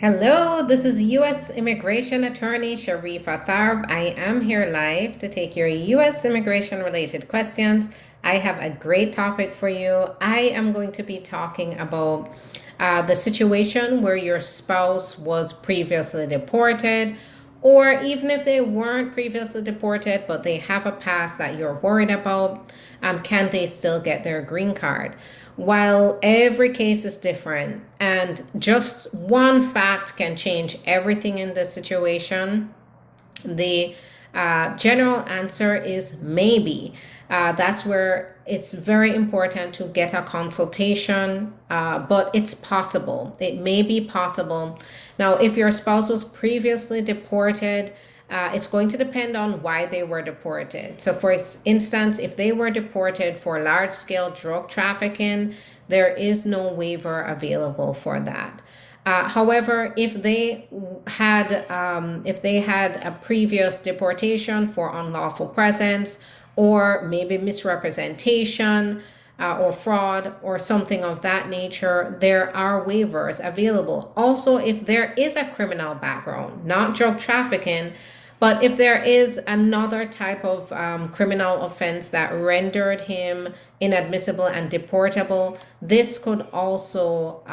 Hello, this is U.S. Immigration Attorney Sharifa Tharpe. I am here live to take your U.S. immigration related questions. I have a great topic for you. I am going to be talking about the situation where your spouse was previously deported, or even if they weren't previously deported, but they have a past that you're worried about, can they still get their green card? While every case is different and just one fact can change everything in this situation, the general answer is maybe. That's where it's very important to get a consultation, but it's possible. It may be possible. Now, if your spouse was previously deported, it's going to depend on why they were deported. So, for instance, if they were deported for large scale drug trafficking, there is no waiver available for that. However, if they had a previous deportation for unlawful presence or maybe misrepresentation or fraud or something of that nature, there are waivers available. Also, if there is a criminal background, not drug trafficking, but if there is another type of criminal offense that rendered him inadmissible and deportable, this could also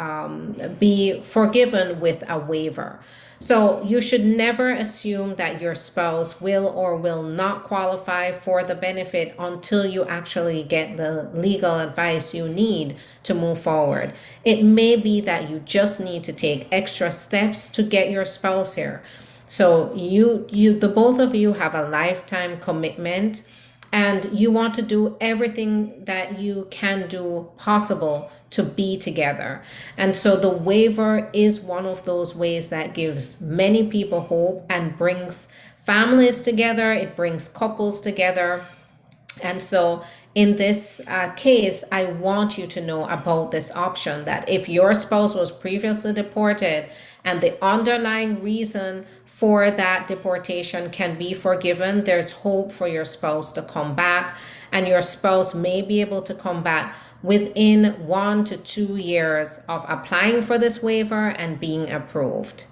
be forgiven with a waiver. So you should never assume that your spouse will or will not qualify for the benefit until you actually get the legal advice you need to move forward. It may be that you just need to take extra steps to get your spouse here. So the both of you have a lifetime commitment, and you want to do everything that you can do possible to be together. And so the waiver is one of those ways that gives many people hope and brings families together. It brings couples together. And so in this case, I want you to know about this option that if your spouse was previously deported and the underlying reason for that deportation can be forgiven, there's hope for your spouse to come back, and your spouse may be able to come back within 1 to 2 years of applying for this waiver and being approved.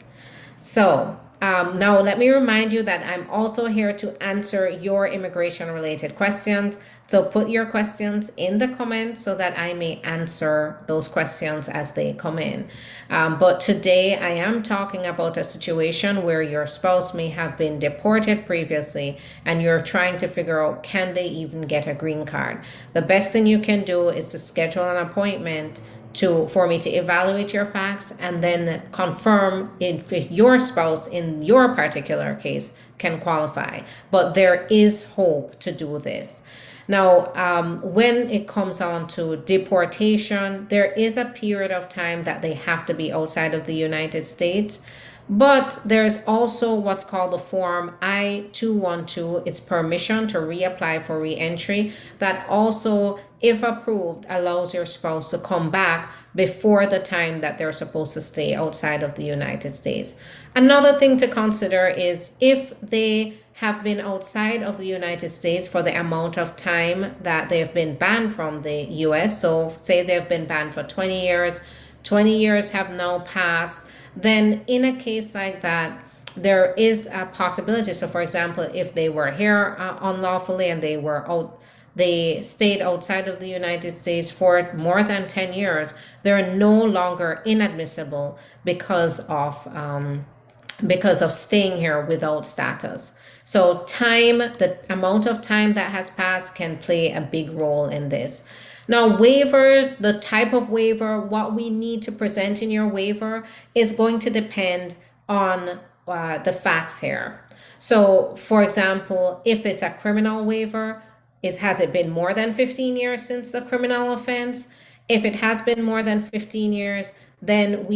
So now let me remind you that I'm also here to answer your immigration related questions. So put your questions in the comments so that I may answer those questions as they come in. But today I am talking about a situation where your spouse may have been deported previously and you're trying to figure out, can they even get a green card? The best thing you can do is to schedule an appointment for me to evaluate your facts and then confirm if your spouse in your particular case can qualify. But there is hope to do this. Now, when it comes on to deportation, there is a period of time that they have to be outside of the United States. But there's also what's called the Form I-212. It's permission to reapply for reentry that also, if approved, allows your spouse to come back before the time that they're supposed to stay outside of the United States. Another thing to consider is if they have been outside of the United States for the amount of time that they've been banned from the US. So say they've been banned for 20 years, 20 years have now passed. Then in a case like that, there is a possibility. So for example, if they were here unlawfully and they stayed outside of the United States for more than 10 years, they're no longer inadmissible because of staying here without status. So the amount of time that has passed can play a big role in this. Now, waivers, the type of waiver, what we need to present in your waiver is going to depend on the facts here. So, for example, if it's a criminal waiver, has it been more than 15 years since the criminal offense? If it has been more than 15 years, then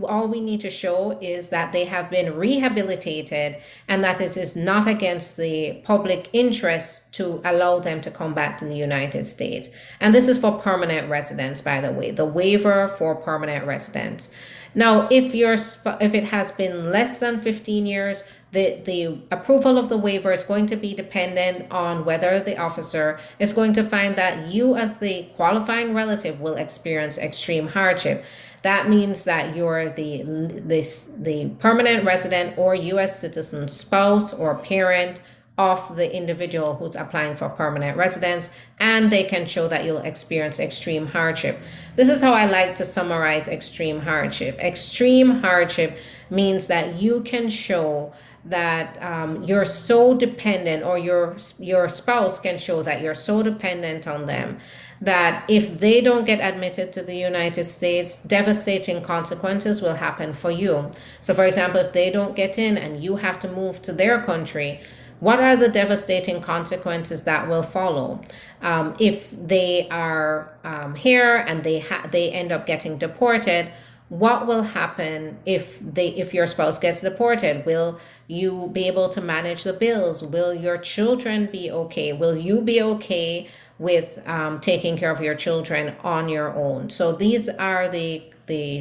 all we need to show is that they have been rehabilitated and that it is not against the public interest to allow them to come back to the United States. And this is for permanent residents, by the way, the waiver for permanent residents. Now, if it has been less than 15 years, the approval of the waiver is going to be dependent on whether the officer is going to find that you as the qualifying relative will experience extreme hardship. That means that you're the permanent resident or U.S. citizen spouse or parent of the individual who's applying for permanent residence, and they can show that you'll experience extreme hardship. This is how I like to summarize extreme hardship. Extreme hardship means that you can show that you're so dependent, or your spouse can show that you're so dependent on them, that if they don't get admitted to the United States, devastating consequences will happen for you. So, for example, if they don't get in and you have to move to their country, what are the devastating consequences that will follow? If they are here and they end up getting deported, what will happen if your spouse gets deported? Will you be able to manage the bills? Will your children be okay? Will you be okay with taking care of your children on your own? So these are the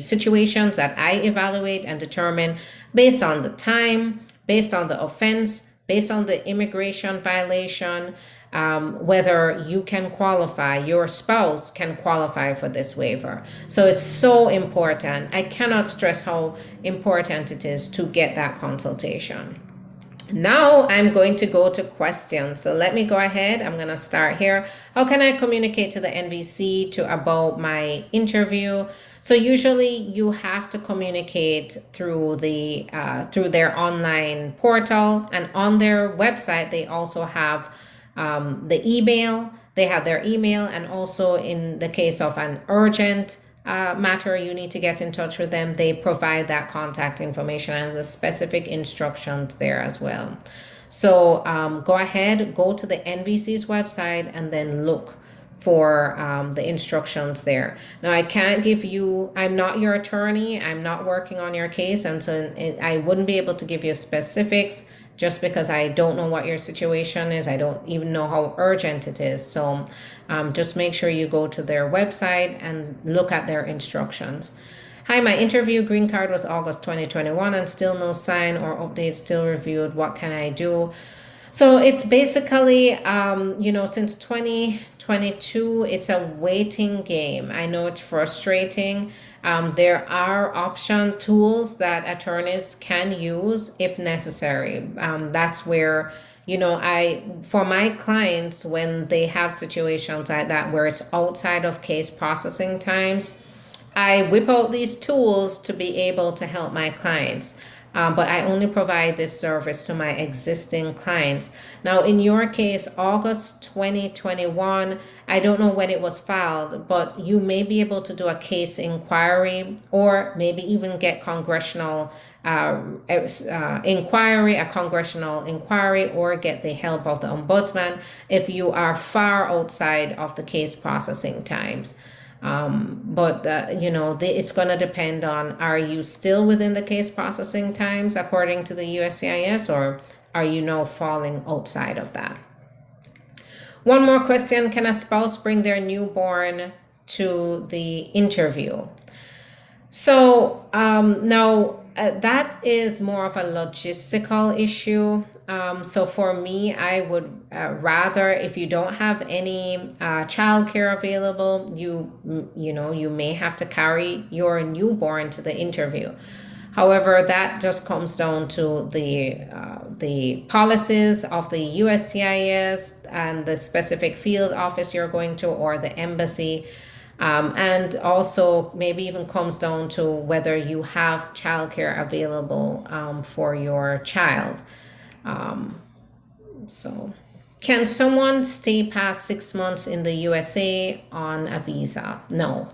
situations that I evaluate and determine based on the time, based on the offense, based on the immigration violation, whether you can qualify, your spouse can qualify for this waiver. So it's so important. I cannot stress how important it is to get that consultation. Now I'm going to go to questions. So let me go ahead. I'm going to start here. How can I communicate to the NVC about my interview? So usually you have to communicate through through their online portal, and on their website they also have the email. They have their email, and also in the case of an urgent matter, you need to get in touch with them. They provide that contact information and the specific instructions there as well. So go ahead, go to the NVC's website and then look for the instructions there. Now, I can't give you, I'm not your attorney, I'm not working on your case, and so I wouldn't be able to give you specifics just because I don't know what your situation is. I don't even know how urgent it is. So just make sure you go to their website and look at their instructions. Hi, my interview green card was August 2021 and still no sign or update, still reviewed. What can I do? So it's basically, since 2022, it's a waiting game. I know it's frustrating. There are option tools that attorneys can use if necessary. That's where, for my clients, when they have situations like that where it's outside of case processing times, I whip out these tools to be able to help my clients. But I only provide this service to my existing clients. Now, in your case, August 2021, I don't know when it was filed, but you may be able to do a case inquiry, or maybe even get congressional inquiry, or get the help of the ombudsman if you are far outside of the case processing times. It's going to depend on, are you still within the case processing times according to the USCIS, or are you now falling outside of that? One more question. Can a spouse bring their newborn to the interview? So now that is more of a logistical issue. So for me, I would rather, if you don't have any childcare available, you may have to carry your newborn to the interview. However, that just comes down to the policies of the USCIS and the specific field office you're going to, or the embassy. And also maybe even comes down to whether you have childcare available for your child. So can someone stay past 6 months in the USA on a visa? No.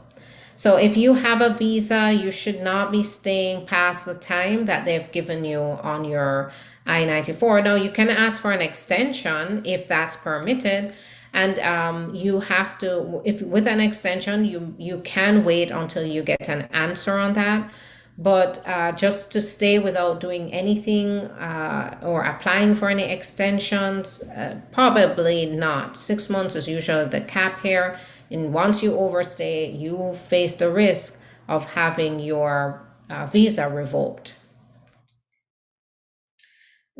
So if you have a visa, you should not be staying past the time that they've given you on your I-94. Now, you can ask for an extension if that's permitted. And you have to, if with an extension, you can wait until you get an answer on that. But just to stay without doing anything or applying for any extensions, probably not. 6 months is usually the cap here. And once you overstay, you face the risk of having your visa revoked.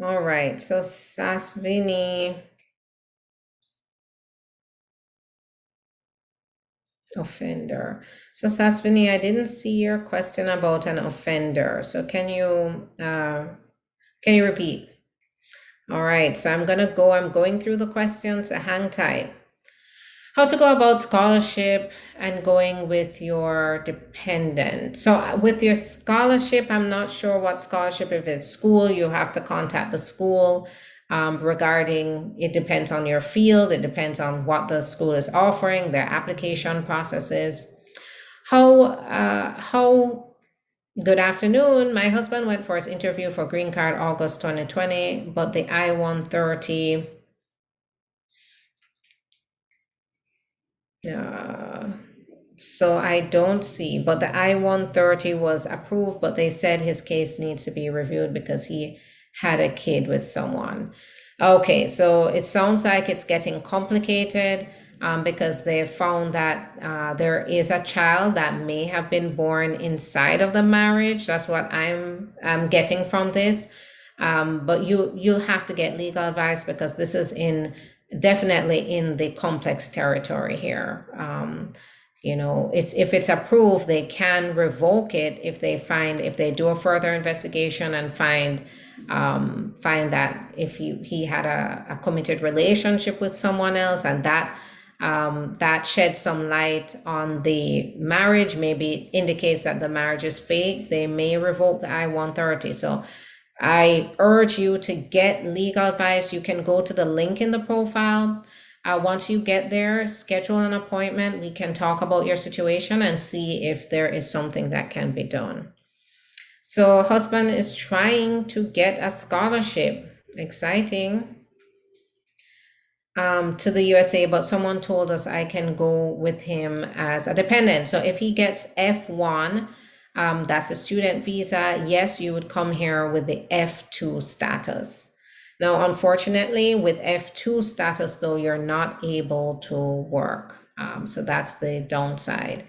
All right, so Sasvini. Offender. So Sasvini, I didn't see your question about an offender. So can you repeat? All right, so I'm going through the questions, so hang tight. How to go about scholarship and going with your dependent. So with your scholarship, I'm not sure what scholarship. If it's school, you have to contact the school regarding, it depends on your field, it depends on what the school is offering, their application processes. How Good afternoon. My husband went for his interview for green card August 2020, but the I-130 so I don't see, but the I-130 was approved, but they said his case needs to be reviewed because he had a kid with someone. Okay, so it sounds like it's getting complicated because they found that there is a child that may have been born inside of the marriage. That's what I'm getting from this. But you'll have to get legal advice because this is definitely in the complex territory here. It's if it's approved, they can revoke it if they do a further investigation and find that if he had a committed relationship with someone else, and that sheds some light on the marriage, maybe indicates that the marriage is fake, they may revoke the I-130. So I urge you to get legal advice. You can go to the link in the profile. Once you get there, schedule an appointment. We can talk about your situation and see if there is something that can be done. So husband is trying to get a scholarship. Exciting. To the USA, but someone told us I can go with him as a dependent. So if he gets F1, that's a student visa, yes, you would come here with the F2 status. Now, unfortunately, with F2 status, though, you're not able to work. So that's the downside.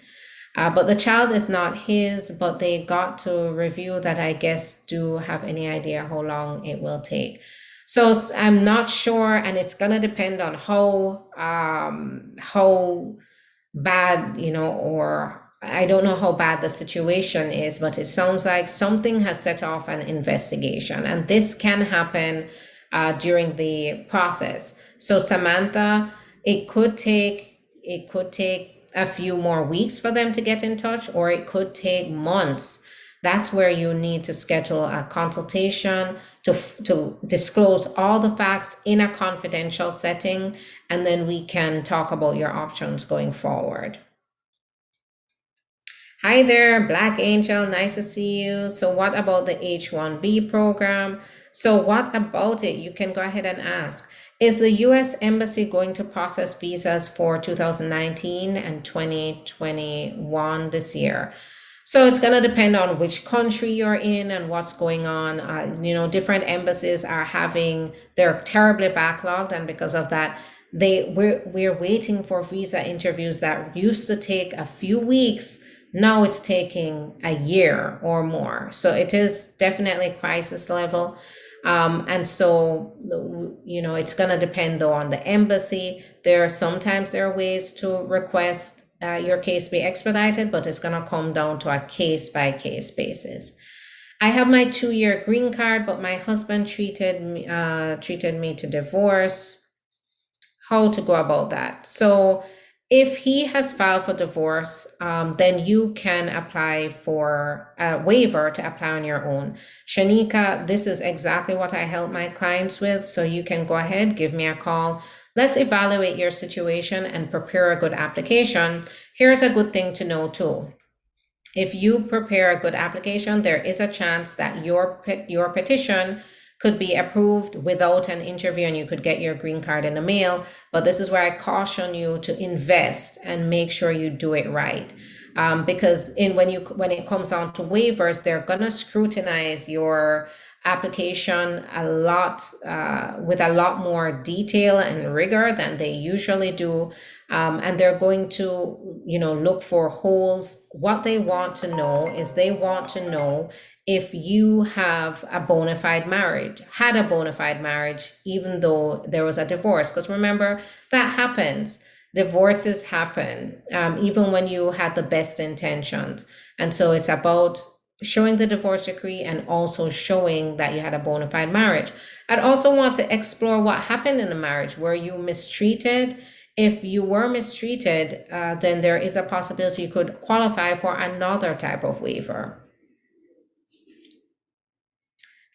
But the child is not his, but they got to review that, I guess. Do have any idea how long it will take? So I'm not sure, and it's gonna depend on how bad, or I don't know how bad the situation is, but it sounds like something has set off an investigation, and this can happen during the process. So Samantha, it could take a few more weeks for them to get in touch, or it could take months. That's where you need to schedule a consultation to disclose all the facts in a confidential setting, and then we can talk about your options going forward. Hi there, Black Angel, nice to see you. So what about the H-1B program? So what about it? You can go ahead and ask. Is the U.S. Embassy going to process visas for 2019 and 2021 this year? So it's going to depend on which country you're in and what's going on. Different embassies they're terribly backlogged, and because of that, we're waiting for visa interviews that used to take a few weeks. Now it's taking a year or more. So it is definitely crisis level. And so, it's going to depend though on the embassy. Sometimes there are ways to request your case be expedited, but it's going to come down to a case-by-case basis. I have my 2-year green card, but my husband treated me to divorce. How to go about that? So if he has filed for divorce, then you can apply for a waiver to apply on your own. Shanika, this is exactly what I help my clients with. So you can go ahead, give me a call. Let's evaluate your situation and prepare a good application. Here's a good thing to know too. If you prepare a good application, there is a chance that your petition could be approved without an interview and you could get your green card in the mail. But this is where I caution you to invest and make sure you do it right. Because when it comes on to waivers, they're gonna scrutinize your application a lot with a lot more detail and rigor than they usually do. And they're going to, look for holes. What they want to know is if you have had a bona fide marriage, even though there was a divorce. Because remember, that happens. Divorces happen, even when you had the best intentions. And so it's about showing the divorce decree and also showing that you had a bona fide marriage. I'd also want to explore what happened in the marriage. Were you mistreated? If you were mistreated, then there is a possibility you could qualify for another type of waiver.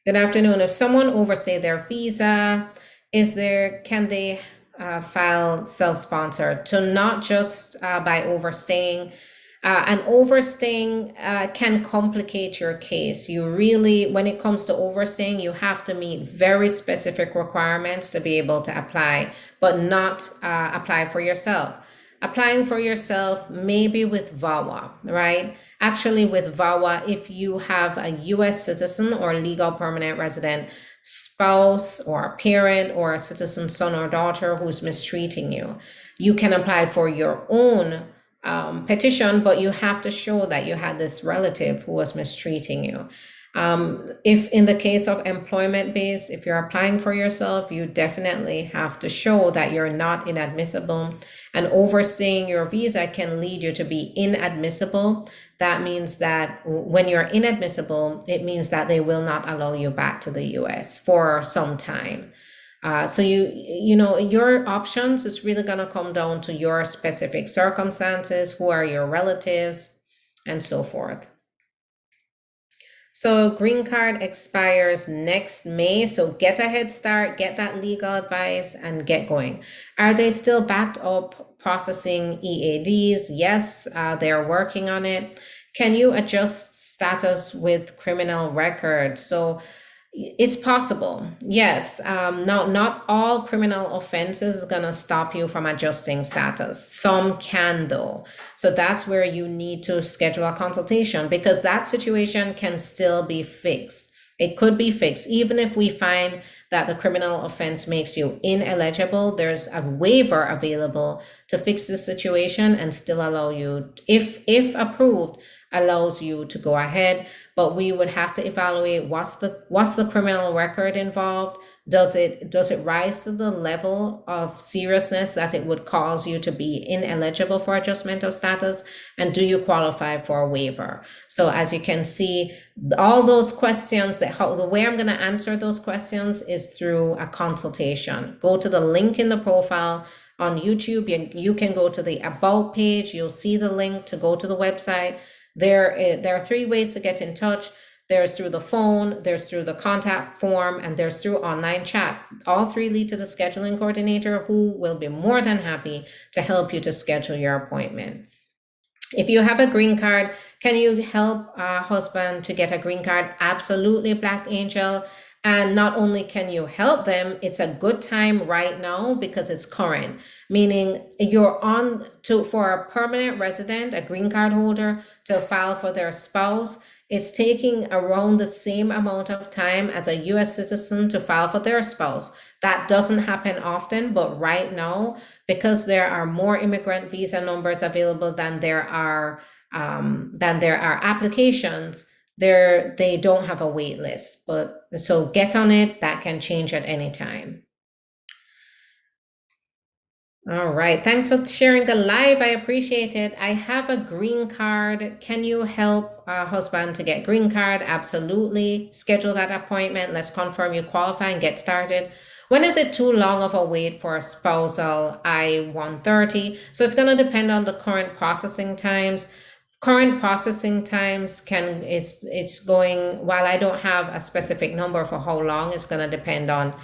Good afternoon. If someone overstayed their visa, can they file self-sponsored? So not just by overstaying. And overstaying can complicate your case. You really, when it comes to overstaying, you have to meet very specific requirements to be able to apply, but not apply for yourself. Applying for yourself, maybe with VAWA, right? Actually, with VAWA, if you have a US citizen or legal permanent resident spouse or a parent or a citizen son or daughter who's mistreating you, you can apply for your own petition, but you have to show that you had this relative who was mistreating you. If in the case of employment based, if you're applying for yourself, you definitely have to show that you're not inadmissible, and overstaying your visa can lead you to be inadmissible. That means that when you're inadmissible, it means that they will not allow you back to the US for some time. So you know, your options is really going to come down to your specific circumstances, who are your relatives, and so forth. So green card expires next May. So get a head start, get that legal advice, and get going. Are they still backed up processing EADs? Yes, they're working on it. Can you adjust status with criminal record? So it's possible, yes. Not all criminal offenses is going to stop you from adjusting status. Some can, though. So that's where you need to schedule a consultation, because that situation can still be fixed. It could be fixed. Even if we find that the criminal offense makes you ineligible, there's a waiver available to fix the situation and still allow you, if approved, allows you to go ahead. But we would have to evaluate what's the criminal record involved. Does it rise to the level of seriousness that it would cause you to be ineligible for adjustment of status? And do you qualify for a waiver? So as you can see, all those questions, the way I'm going to answer those questions is through a consultation. Go to the link in the profile on YouTube. You can go to the About page. You'll see the link to go to the website. There are 3 ways to get in touch. There's through the phone, there's through the contact form, and there's through online chat. All 3 lead to the scheduling coordinator, who will be more than happy to help you to schedule your appointment. If you have a green card, can you help a husband to get a green card? Absolutely, Black Angel. And not only can you help them, it's a good time right now because it's current, meaning you're for a permanent resident, a green card holder, to file for their spouse. It's taking around the same amount of time as a US citizen to file for their spouse. That doesn't happen often, but right now, because there are more immigrant visa numbers available than there are applications, they don't have a wait list. But so get on it. That can change at any time. All right, thanks for sharing the live. I appreciate it. I have a green card. Can you help a husband to get green card? Absolutely. Schedule that appointment. Let's confirm you qualify and get started. When is it too long of a wait for a spousal I-130? So it's going to depend on the current processing times. Current processing times it's going, while I don't have a specific number for how long, it's going to depend on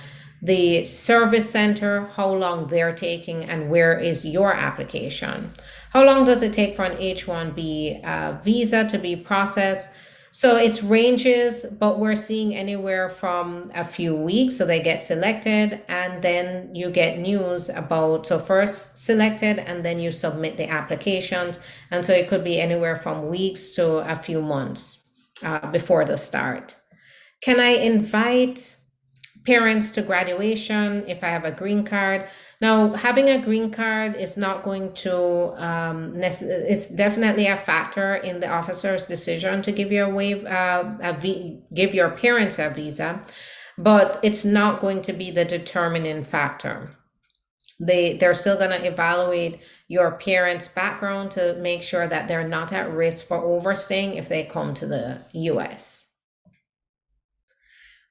the service center, how long they're taking, and where is your application. How long does it take for an H-1B visa to be processed? So it ranges, but we're seeing anywhere from a few weeks. So they get selected and then you get news about, so first selected and then you submit the applications. And so it could be anywhere from weeks to a few months before the start. Can I invite parents to graduation if I have a green card? Now, having a green card is not going to, it's definitely a factor in the officer's decision to give you give your parents a visa, but it's not going to be the determining factor. they're still going to evaluate your parents' background to make sure that they're not at risk for overstaying if they come to the US.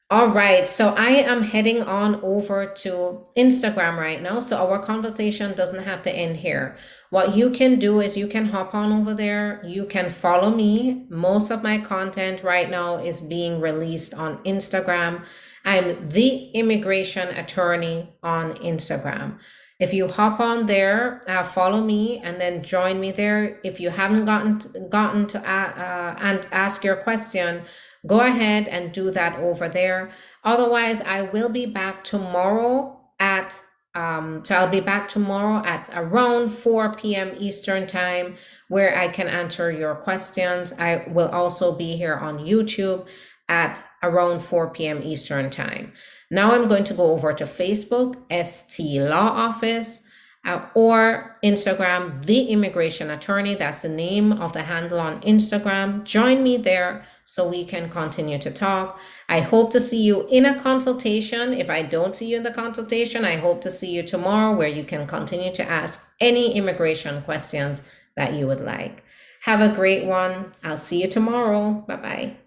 All right, so I am heading on over to Instagram right now. So our conversation doesn't have to end here. What you can do is you can hop on over there. You can follow me. Most of my content right now is being released on Instagram. I'm the immigration attorney on Instagram. If you hop on there, follow me, and then join me there. If you haven't gotten to and ask your question, go ahead and do that over there. Otherwise, I will be back tomorrow at I'll be back tomorrow at around 4 p.m. Eastern time, where I can answer your questions. I will also be here on YouTube at around 4 p.m. Eastern time. Now I'm going to go over to Facebook, ST Law Office, or Instagram, The Immigration Attorney. That's the name of the handle on Instagram. Join me there so we can continue to talk. I hope to see you in a consultation. If I don't see you in the consultation, I hope to see you tomorrow, where you can continue to ask any immigration questions that you would like. Have a great one. I'll see you tomorrow. Bye-bye.